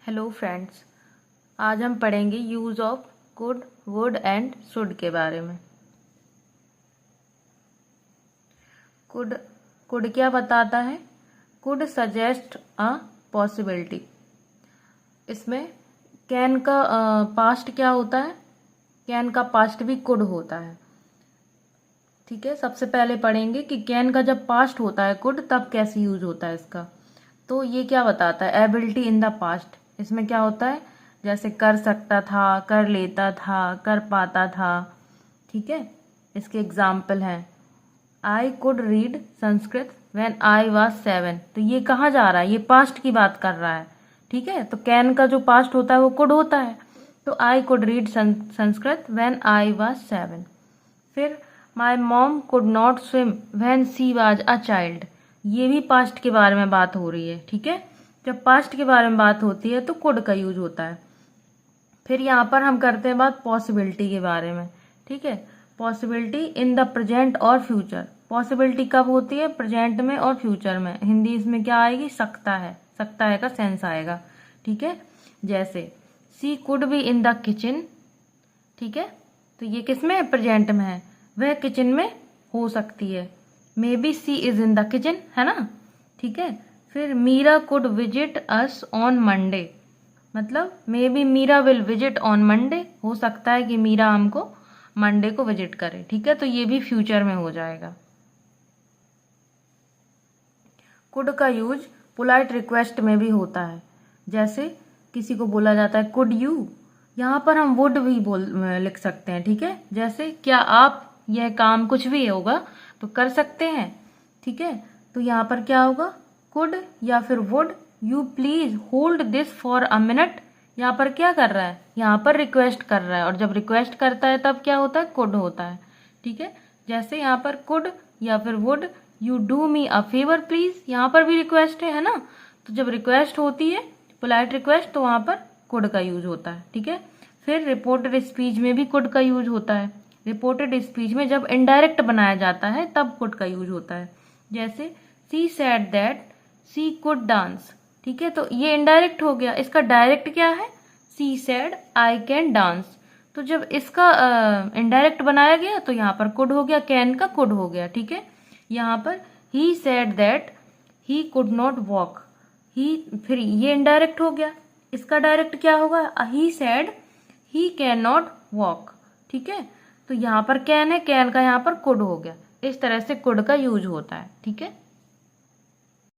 Hello friends, आज हम पढ़ेंगे use of could, would and should के बारे में। कुड कुड क्या बताता है? Could suggest a possibility. इसमें कैन का पास्ट क्या होता है? कैन का पास्ट भी कुड होता है। ठीक है, सबसे पहले पढ़ेंगे कि कैन का जब पास्ट होता है कुड, तब कैसे यूज होता है इसका। तो ये क्या बताता है? Ability in the past. इसमें क्या होता है? जैसे कर सकता था, कर लेता था, कर पाता था। ठीक है, इसके एग्जाम्पल हैं I could read Sanskrit when I was 7। तो ये कहाँ जा रहा है? ये पास्ट की बात कर रहा है। ठीक है, तो कैन का जो पास्ट होता है वो कुड होता है। तो I could read Sanskrit when I was 7। फिर my mom could not swim when she was a child. ये भी पास्ट के बारे में बात हो रही है। ठीक है, जब पास्ट के बारे में बात होती है तो कुड का यूज होता है। फिर यहाँ पर हम करते हैं बात पॉसिबिलिटी के बारे में। ठीक है, पॉसिबिलिटी इन द प्रेजेंट और फ्यूचर। पॉसिबिलिटी कब होती है? प्रेजेंट में और फ्यूचर में। हिंदी इसमें क्या आएगी? सकता है। सकता है का सेंस आएगा। ठीक है, जैसे she could be in the kitchen. ठीक है, तो ये किस में है? प्रेजेंट में है। वह किचन में हो सकती है। Maybe she is in the kitchen, है ना। ठीक है, फिर Meera could visit us on Monday. मतलब maybe Meera will visit on Monday. हो सकता है कि मीरा हमको मंडे को विजिट करे। ठीक है, तो ये भी फ्यूचर में हो जाएगा। कुड का यूज पोलाइट रिक्वेस्ट में भी होता है। जैसे किसी को बोला जाता है कुड यू, यहाँ पर हम वुड भी लिख सकते हैं। ठीक है, जैसे क्या आप यह काम, कुछ भी होगा तो कर सकते हैं। ठीक है, तो यहाँ पर क्या होगा? कुड या फिर would you please hold this for a minute. यहाँ पर क्या कर रहा है? यहाँ पर रिक्वेस्ट कर रहा है, और जब रिक्वेस्ट करता है तब क्या होता है? कुड होता है। ठीक है, जैसे यहाँ पर कुड या फिर would you do me a favour please, यहाँ पर भी रिक्वेस्ट है ना। तो जब रिक्वेस्ट होती है पोलाइट रिक्वेस्ट, तो वहां पर कुड का यूज होता है। ठीक है, फिर रिपोर्टेड स्पीच में भी कुड का यूज होता है। रिपोर्टेड स्पीच में जब इनडायरेक्ट बनाया जाता है तब कुड का यूज होता है। जैसे she said that she could dance. ठीक है, तो ये इनडायरेक्ट हो गया। इसका डायरेक्ट क्या है? She said I can dance. तो जब इसका इनडायरेक्ट बनाया गया तो यहाँ पर कुड हो गया, कैन का कुड हो गया। ठीक है, यहाँ पर he said that he could not walk. He, फिर ये इनडायरेक्ट हो गया। इसका डायरेक्ट क्या होगा? He said he can not walk. ठीक है, तो यहाँ पर कैन है, कैन का यहाँ पर कुड हो गया। इस तरह से कुड का यूज होता है। ठीक है।